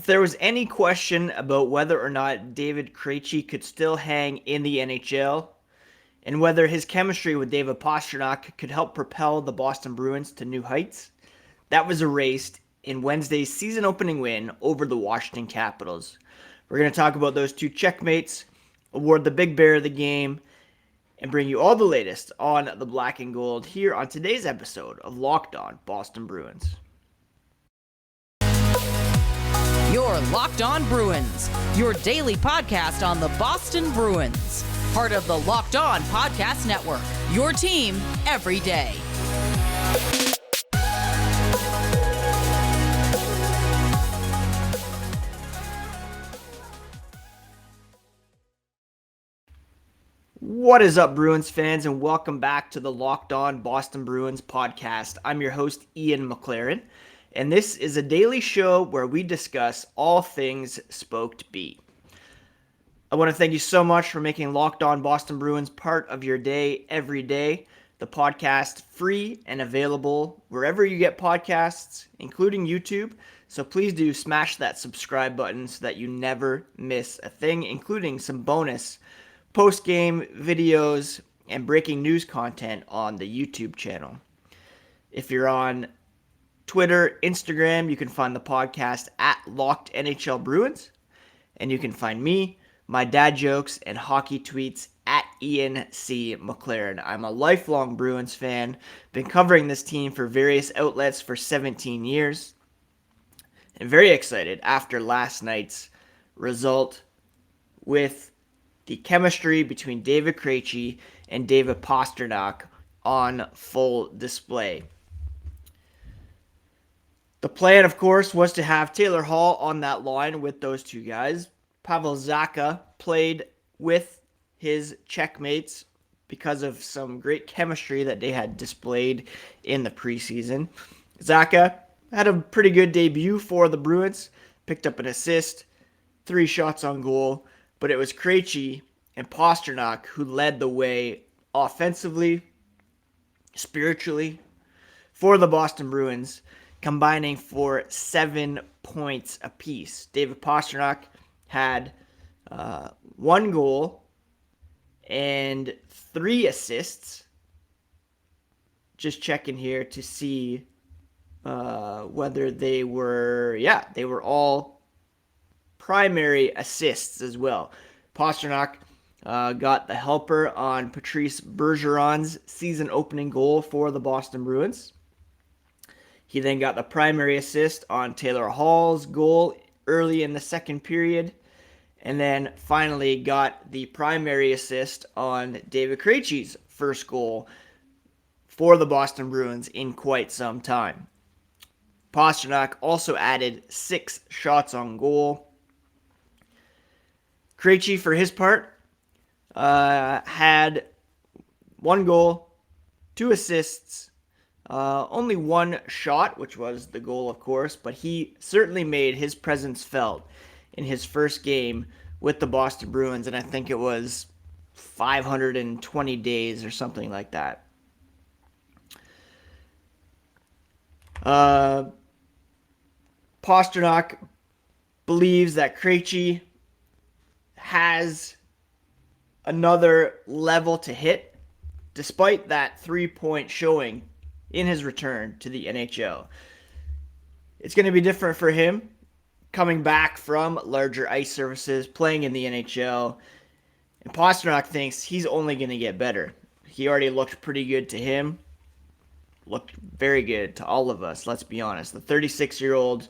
there was any question about whether or not David Krejci could still hang in the NHL and whether his chemistry with David Pastrnak could help propel the Boston Bruins to new heights, that was erased in Wednesday's season-opening win over the Washington Capitals. We're going to talk about those two checkmates, award the big bear of the game, and bring you all the latest on the black and gold here on today's episode of Locked On Boston Bruins. You're Locked On Bruins, your daily podcast on the Boston Bruins. Part of the Locked On Podcast Network, your team every day. What is up, Bruins fans, and welcome back to the Locked On Boston Bruins podcast. I'm your host, Ian McLaren, and this is a daily show where we discuss all things Spoked B. I want to thank you so much for making Locked On Boston Bruins part of your day every day. The podcast free and available wherever you get podcasts, including YouTube. So please do smash that subscribe button so that you never miss a thing, including some bonus post-game videos and breaking news content on the YouTube channel. If you're on Twitter, Instagram, you can find the podcast at Locked NHL Bruins, and you can find me, my dad jokes, and hockey tweets at Ian C. McLaren. I'm a lifelong Bruins fan, been covering this team for various outlets for 17 years, and very excited after last night's result with the chemistry between David Krejci and David Pastrnak on full display. The plan, of course, was to have Taylor Hall on that line with those two guys. Pavel Zacha played with his checkmates because of some great chemistry that they had displayed in the preseason. Zacha had a pretty good debut for the Bruins, picked up an assist, 3 shots on goal, but it was Krejci and Pastrnak who led the way offensively, spiritually, for the Boston Bruins, combining for 7 points apiece. David Pastrnak had 1 goal and 3 assists. Just checking here to see whether they were all primary assists as well. Pastrnak got the helper on Patrice Bergeron's season-opening goal for the Boston Bruins. He then got the primary assist on Taylor Hall's goal early in the second period, and then finally got the primary assist on David Krejci's first goal for the Boston Bruins in quite some time. Pastrnak also added 6 shots on goal. Krejci, for his part, had 1 goal, 2 assists, only 1 shot, which was the goal, of course, but he certainly made his presence felt in his first game with the Boston Bruins, and I think it was 520 days or something like that. Pastrnak believes that Krejci has another level to hit, despite that 3-point showing in his return to the NHL. It's going to be different for him, coming back from larger ice surfaces, playing in the NHL, and Pastrnak thinks he's only going to get better. He already looked pretty good to him, looked very good to all of us, let's be honest. The 36-year-old,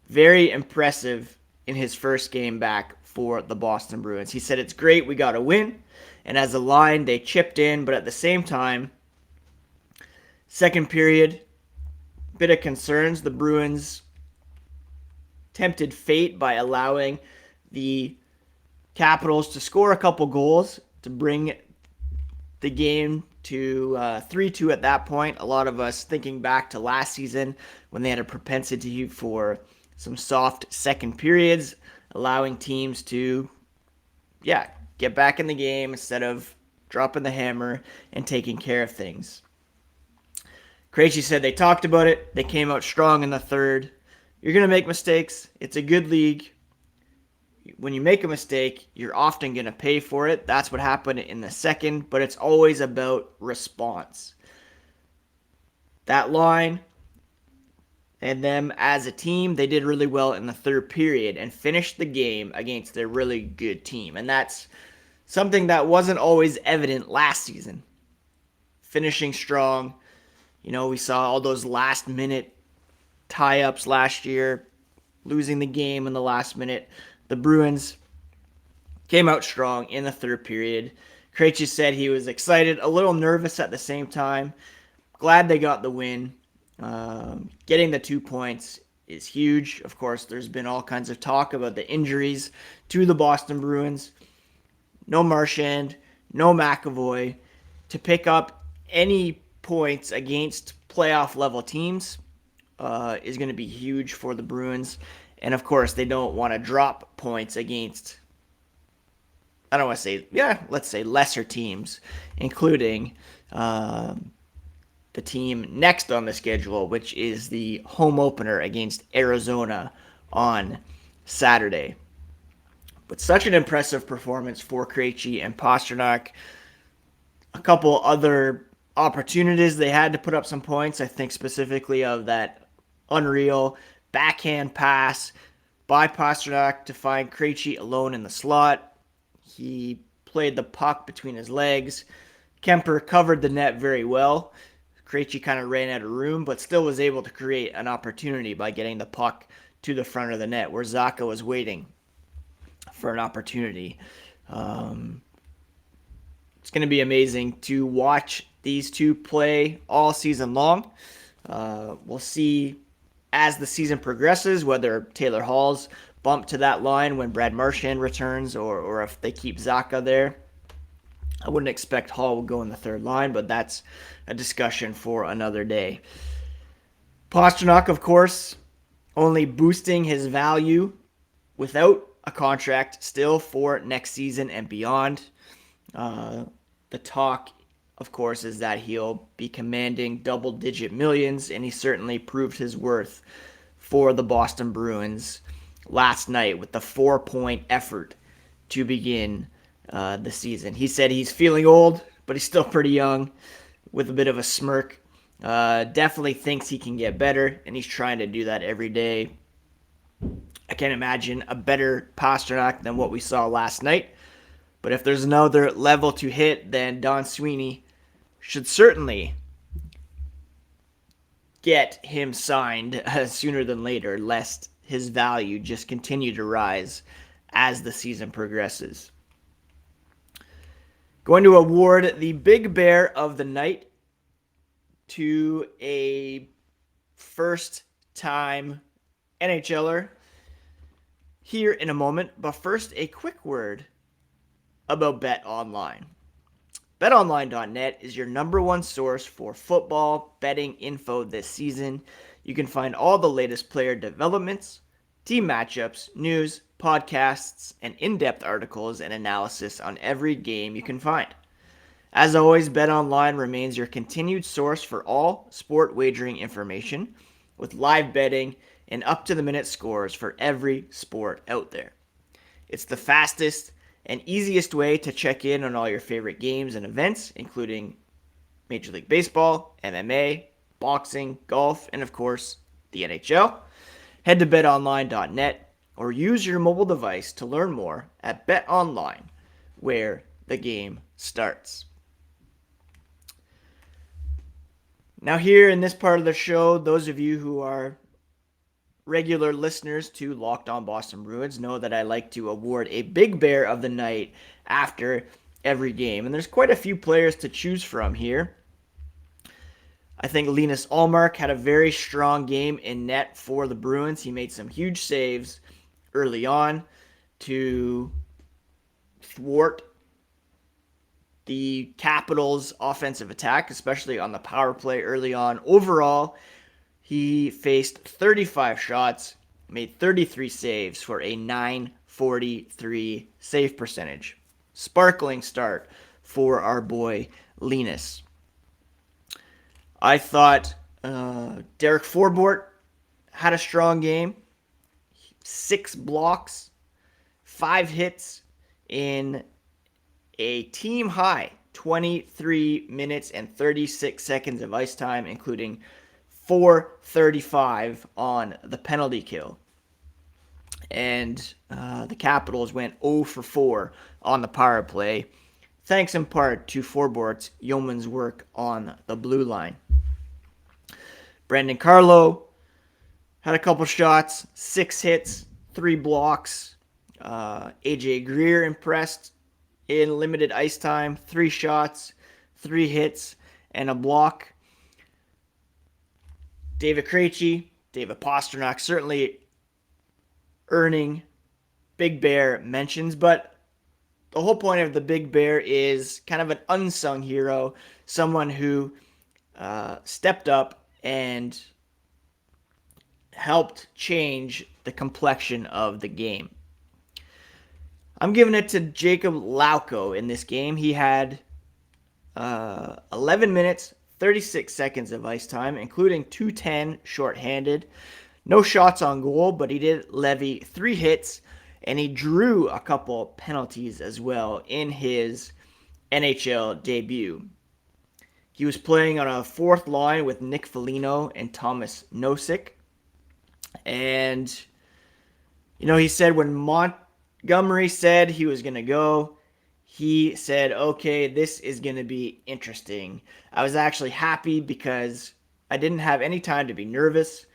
very impressive in his first game back for the Boston Bruins. He said, "It's great, we got a win," and as a line, they chipped in, but at the same time, second period, bit of concerns. The Bruins tempted fate by allowing the Capitals to score a couple goals to bring the game to 3-2 at that point. A lot of us thinking back to last season when they had a propensity for some soft second periods, allowing teams to, get back in the game instead of dropping the hammer and taking care of things. Krejci said they talked about it. They came out strong in the third, You're going to make mistakes. It's a good league. When you make a mistake, you're often going to pay for it. That's what happened in the second, but it's always about response. That line and them as a team, they did really well in the third period and finished the game against a really good team. And that's something that wasn't always evident last season. Finishing strong. We saw all those last minute tie-ups last year, losing the game in the last minute. The Bruins came out strong in the third period. Krejci said he was excited, a little nervous at the same time. Glad they got the win. Getting the 2 points is huge. Of course, there's been all kinds of talk about the injuries to the Boston Bruins. No Marchand, no McAvoy. To pick up any points against playoff level teams is going to be huge for the Bruins. And of course, they don't want to drop points against, I don't want to say, let's say lesser teams, including the team next on the schedule, which is the home opener against Arizona on Saturday. But such an impressive performance for Krejci and Pastrnak. A couple other opportunities they had to put up some points. I think specifically of that unreal backhand pass by Pastrnak to find Krejci alone in the slot. He played the puck between his legs. Kemper covered the net very well. Krejci kind of ran out of room, but still was able to create an opportunity by getting the puck to the front of the net where Zacha was waiting for an opportunity. It's going to be amazing to watch these two play all season long. We'll see as the season progresses whether Taylor Hall's bump to that line when Brad Marchand returns or if they keep Zacha there. I wouldn't expect Hall will go in the third line, but that's a discussion for another day. Pastrnak, of course, only boosting his value without a contract still for next season and beyond. The talk, of course, is that he'll be commanding double-digit millions, and he certainly proved his worth for the Boston Bruins last night with the 4-point effort to begin the season. He said he's feeling old, but he's still pretty young, with a bit of a smirk. Definitely thinks he can get better, and he's trying to do that every day. I can't imagine a better Pastrnak than what we saw last night. But if there's another level to hit, then Don Sweeney should certainly get him signed sooner than later, lest his value just continue to rise as the season progresses. Going to award the Big Bear of the night to a first-time NHLer here in a moment. But first, a quick word about BetOnline. BetOnline.net is your number one source for football betting info this season. You can find all the latest player developments, team matchups, news, podcasts, and in-depth articles and analysis on every game you can find. As always, BetOnline remains your continued source for all sport wagering information, with live betting and up-to-the-minute scores for every sport out there. It's the fastest and easiest way to check in on all your favorite games and events, including Major League Baseball, MMA, boxing, golf, and of course, the NHL. Head to betonline.net or use your mobile device to learn more at BetOnline, where the game starts. Now here in this part of the show, those of you who are regular listeners to Locked On Boston Bruins know that I like to award a Big Bear of the night after every game. And there's quite a few players to choose from here. I think Linus Ullmark had a very strong game in net for the Bruins. He made some huge saves early on to thwart the Capitals' offensive attack, especially on the power play early on. Overall, he faced 35 shots, made 33 saves for a .943 save percentage. Sparkling start for our boy Linus. I thought Derek Forbort had a strong game. 6 blocks, 5 hits in a team high 23 minutes and 36 seconds of ice time, including 4:35 on the penalty kill. And the Capitals went 0 for 4 on the power play, thanks in part to Forbort's yeoman's work on the blue line. Brandon Carlo had a couple shots, 6 hits, 3 blocks. AJ Greer impressed in limited ice time, 3 shots, 3 hits, and a block. David Krejci, David Pastrnak certainly earning Big Bear mentions, but the whole point of the Big Bear is kind of an unsung hero, someone who stepped up and helped change the complexion of the game. I'm giving it to Jakub Lauko in this game. He had 11 minutes, 36 seconds of ice time, including 2:10 shorthanded. No shots on goal, but he did levy 3 hits, and he drew a couple penalties as well in his NHL debut. He was playing on a fourth line with Nick Foligno and Thomas Nosek. And, he said when Montgomery said he was going to go, he said, okay, this is going to be interesting. I was actually happy because I didn't have any time to be nervous.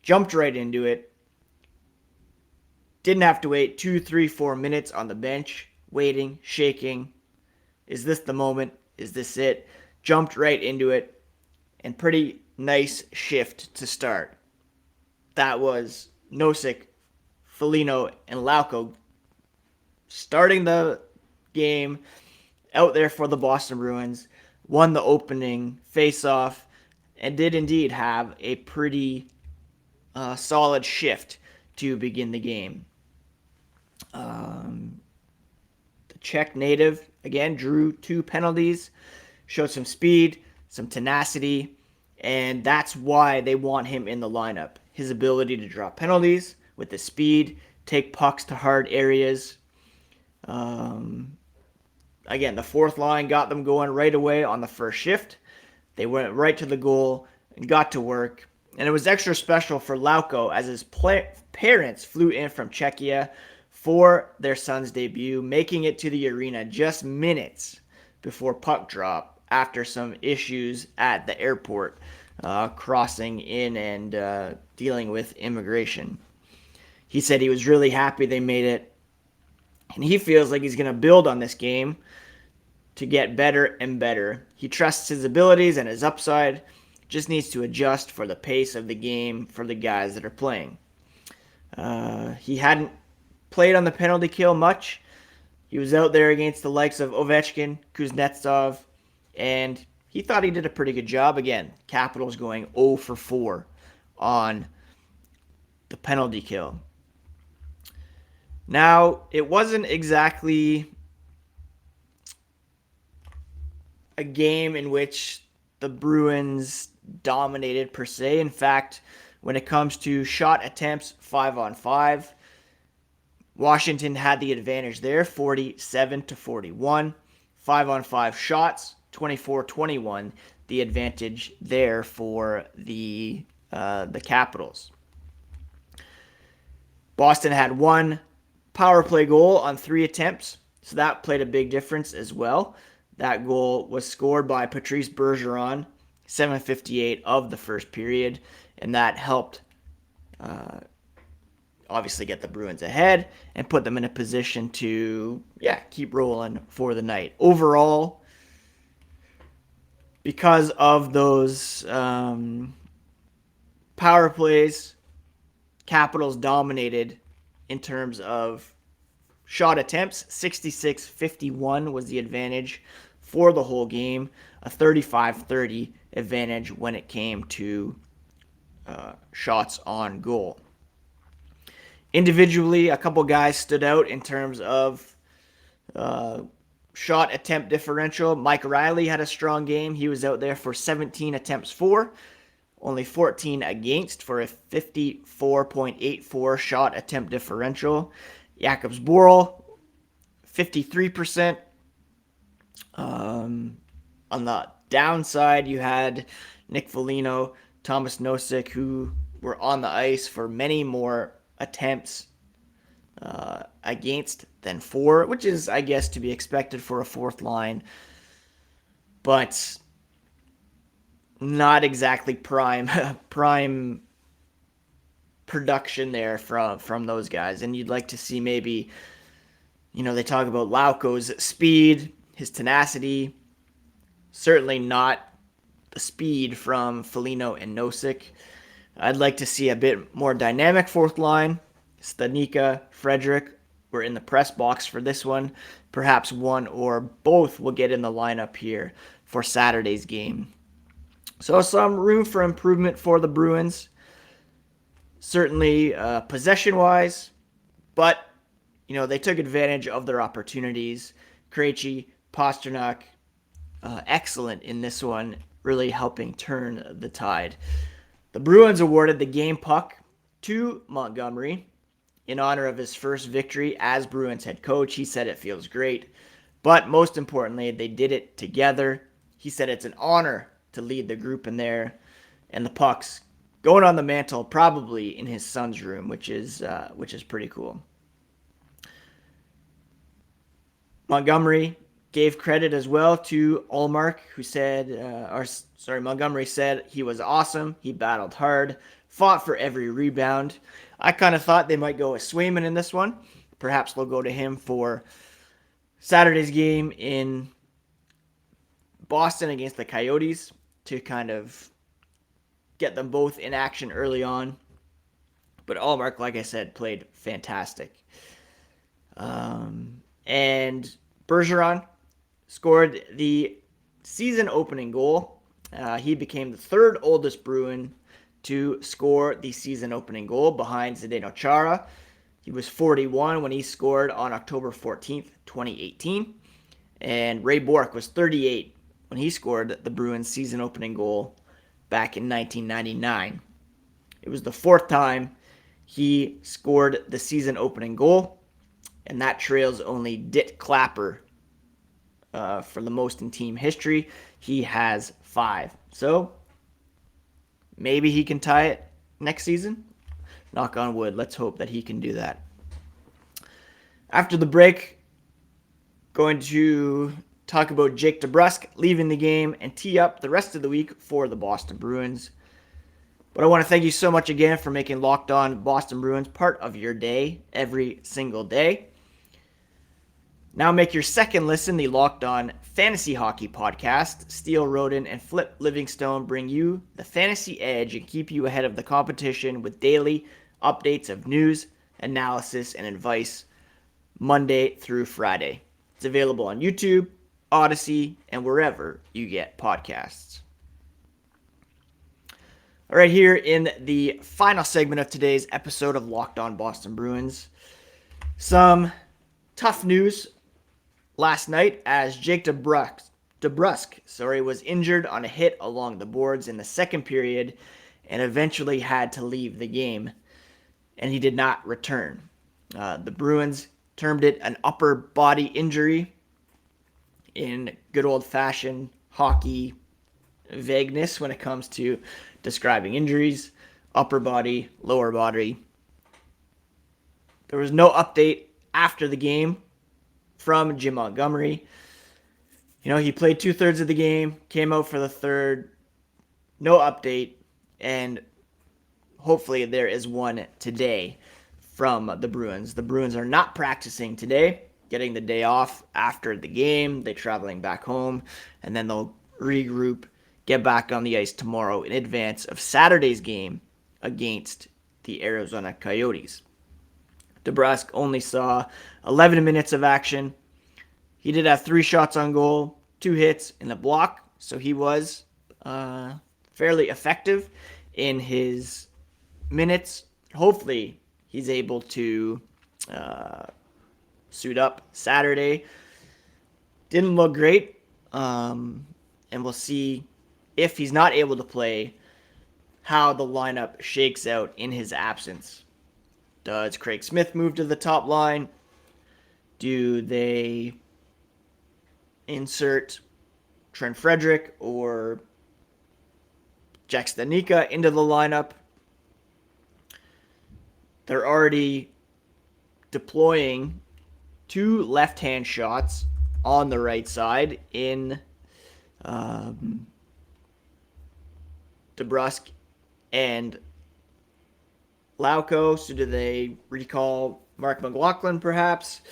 Jumped right into it. Didn't have to wait 2, 3, 4 minutes on the bench, waiting, shaking. Is this the moment? Is this it? Jumped right into it, and pretty nice shift to start. That was Nosek, Foligno, and Lauko starting the game out there for the Boston Bruins, won the opening face-off, and did indeed have a pretty solid shift to begin the game. The Czech native, again, drew 2 penalties, showed some speed, some tenacity, and that's why they want him in the lineup. His ability to draw penalties with the speed, take pucks to hard areas. Again, the fourth line got them going right away on the first shift. They went right to the goal and got to work. And it was extra special for Lauko as his parents flew in from Czechia for their son's debut, making it to the arena just minutes before puck drop after some issues at the airport, crossing in and dealing with immigration. He said he was really happy they made it, and he feels like he's going to build on this game to get better and better. He trusts his abilities and his upside, just needs to adjust for the pace of the game for the guys that are playing. He hadn't played on the penalty kill much. He was out there against the likes of Ovechkin, Kuznetsov, and he thought he did a pretty good job. Again, Capitals going 0 for 4 on the penalty kill. Now, it wasn't exactly a game in which the Bruins dominated per se. In fact, when it comes to shot attempts 5-on-5, Washington had the advantage there, 47-41. 5-on-5 shots, 24-21, the advantage there for the Capitals. Boston had 1 power play goal on 3 attempts, so that played a big difference as well. That goal was scored by Patrice Bergeron, 7:58 of the first period, and that helped obviously get the Bruins ahead and put them in a position to, keep rolling for the night. Overall, because of those power plays, Capitals dominated in terms of shot attempts. 66-51 was the advantage for the whole game. A 35-30 advantage when it came to shots on goal. Individually, a couple guys stood out in terms of shot attempt differential. Mike Riley had a strong game. He was out there for 17 attempts for, only 14 against for a 54.84 shot attempt differential. Jakub Lauko, 53%. On the downside, you had Nick Foligno, Thomas Nosek, who were on the ice for many more attempts against than for, which is, I guess, to be expected for a fourth line, but not exactly prime production there from those guys. And you'd like to see maybe, they talk about Lauko's speed, his tenacity, certainly not the speed from Foligno and Nosek. I'd like to see a bit more dynamic fourth line. Stanika, Frederick were in the press box for this one. Perhaps one or both will get in the lineup here for Saturday's game. So some room for improvement for the Bruins. Certainly possession-wise, but they took advantage of their opportunities. Krejci, Pastrnak, excellent in this one, really helping turn the tide. The Bruins awarded the game puck to Montgomery in honor of his first victory as Bruins head coach. He said it feels great, but most importantly, they did it together. He said it's an honor to lead the group in there, and the puck's going on the mantle, probably in his son's room, which is pretty cool. Montgomery gave credit as well to Ullmark, who said, Montgomery said he was awesome. He battled hard, fought for every rebound. I kind of thought they might go with Swayman in this one. Perhaps they'll go to him for Saturday's game in Boston against the Coyotes to kind of get them both in action early on. But Ullmark, like I said, played fantastic. And Bergeron scored the season opening goal. He became the third oldest Bruin to score the season opening goal behind Zdeno Chara. He was 41 when he scored on October 14th, 2018. And Ray Bourque was 38 when he scored the Bruins season opening goal back in 1999. It was the fourth time he scored the season opening goal, and that trails only Dit Clapper for the most in team history. He has 5. So maybe he can tie it next season. Knock on wood. Let's hope that he can do that. After the break, going to talk about Jake DeBrusk leaving the game and tee up the rest of the week for the Boston Bruins. But I want to thank you so much again for making Locked On Boston Bruins part of your day every single day. Now make your second listen the Locked On Fantasy Hockey Podcast. Steele Roden and Flip Livingstone bring you the fantasy edge and keep you ahead of the competition with daily updates of news, analysis, and advice Monday through Friday. It's available on YouTube, Odyssey, and wherever you get podcasts. All right, here in the final segment of today's episode of Locked On Boston Bruins, some tough news last night as Jake DeBrusk was injured on a hit along the boards in the second period and eventually had to leave the game, and he did not return. The Bruins termed it an upper body injury in good old-fashioned hockey vagueness when it comes to describing injuries. Upper body, lower body. There was no update after the game from Jim Montgomery. He played 2/3 of the game, came out for the third. No update, and hopefully there is one today from the Bruins. The Bruins are not practicing today, getting the day off after the game. They're traveling back home, and then they'll regroup, get back on the ice tomorrow in advance of Saturday's game against the Arizona Coyotes. DeBrusk only saw 11 minutes of action. He did have 3 shots on goal, 2 hits, and a block, so he was fairly effective in his minutes. Hopefully, he's able to suit up Saturday. Didn't look great, and we'll see if he's not able to play how the lineup shakes out in his absence. Does Craig Smith move to the top line? Do they insert Trent Frederick or Jack Stanika into the lineup? They're already deploying 2 left-hand shots on the right side in DeBrusk and Lauko. So do they recall Mark McLaughlin perhaps?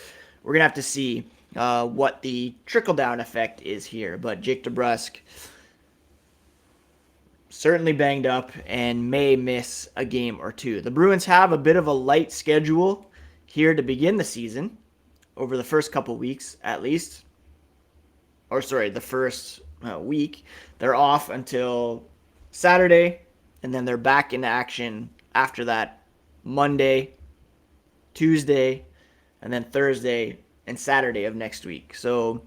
We're going to have to see what the trickle-down effect is here. But Jake DeBrusk certainly banged up and may miss a game or two. The Bruins have a bit of a light schedule here to begin the season, over the first couple weeks at least. Or sorry, the first week. They're off until Saturday, and then they're back into action after that Monday, Tuesday, and then Thursday and Saturday of next week. So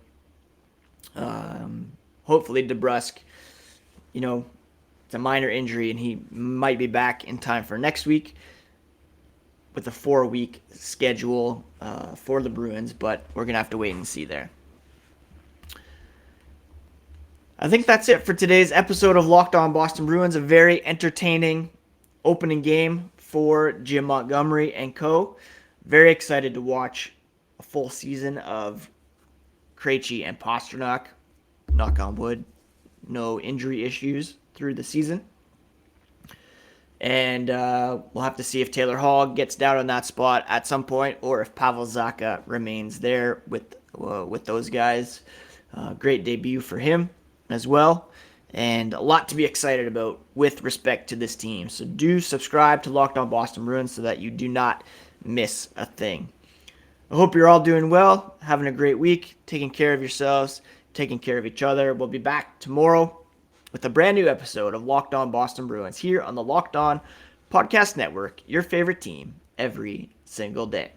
hopefully DeBrusk, it's a minor injury and he might be back in time for next week with a 4-week schedule for the Bruins, but we're going to have to wait and see there. I think that's it for today's episode of Locked On Boston Bruins. A very entertaining opening game for Jim Montgomery and co. Very excited to watch a full season of Krejci and Pastrnak. Knock on wood, no injury issues through the season. And we'll have to see if Taylor Hall gets down on that spot at some point, or if Pavel Zacha remains there with those guys. Great debut for him as well, and a lot to be excited about with respect to this team. So do subscribe to Locked On Boston Bruins so that you do not miss a thing. I hope you're all doing well, having a great week, taking care of yourselves, taking care of each other. We'll be back tomorrow with a brand new episode of Locked On Boston Bruins here on the Locked On Podcast Network, your favorite team every single day.